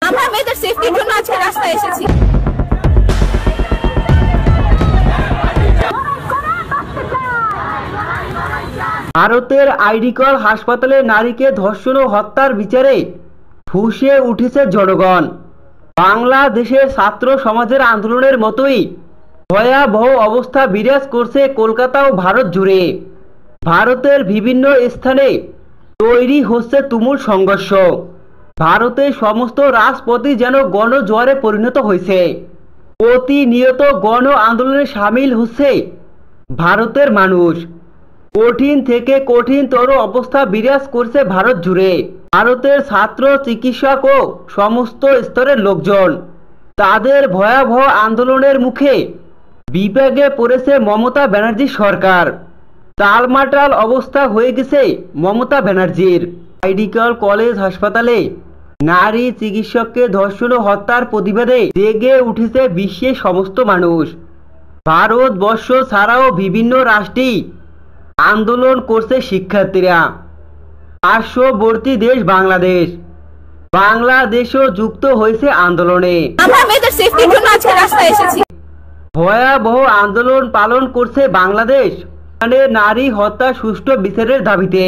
আমরা মেয়েদের সেফটির জন্য আজকে রাস্তায় এসেছি। ভারতের আইডিকল হাসপাতালে নারীকে ধর্ষণ ও হত্যার বিচারে ফুঁসে উঠেছে জনগণ। বাংলাদেশের ছাত্র সমাজের আন্দোলনের মতোই ভয়াবহ অবস্থা বিরাজ করছে কলকাতা ও ভারত জুড়ে। ভারতের বিভিন্ন স্থানে তৈরি হচ্ছে তুমুল সংঘর্ষ। ভারতের সমস্ত রাজপথই যেন গণজোয়ারে পরিণত হয়েছে। প্রতিনিয়ত গণ আন্দোলনে সামিল হচ্ছে ভারতের মানুষ। কঠিন থেকে কঠিনতর অবস্থা বিরাজ করছে ভারত জুড়ে। ভারতের ছাত্র, চিকিৎসক ও সমস্ত স্তরের লোকজন তাদের ভয়াবহ আন্দোলনের মুখে বিপাকে পড়েছে মমতা ব্যানার্জি সরকার। টালমাটাল অবস্থা হয়ে গেছে মমতা ব্যানার্জির। মেডিকেল কলেজ হাসপাতালে নারী চিকিৎসককে ধর্ষণ ও হত্যার প্রতিবাদে জেগে উঠেছে বিশ্বের সমস্ত মানুষ। ভারতবর্ষ ছাড়াও বিভিন্ন রাষ্ট্রেই আন্দোলন করছে শিক্ষার্থীরা। পার্শ্ববর্তী দেশ বাংলাদেশও যুক্ত হয়েছে আন্দোলনে। আমরা মেয়েদের সেফটির জন্য আজকে রাস্তায় এসেছি। ভয়াবহ আন্দোলন পালন করছে বাংলাদেশ, নারী হত্যা সুষ্ঠু বিচারের দাবিতে।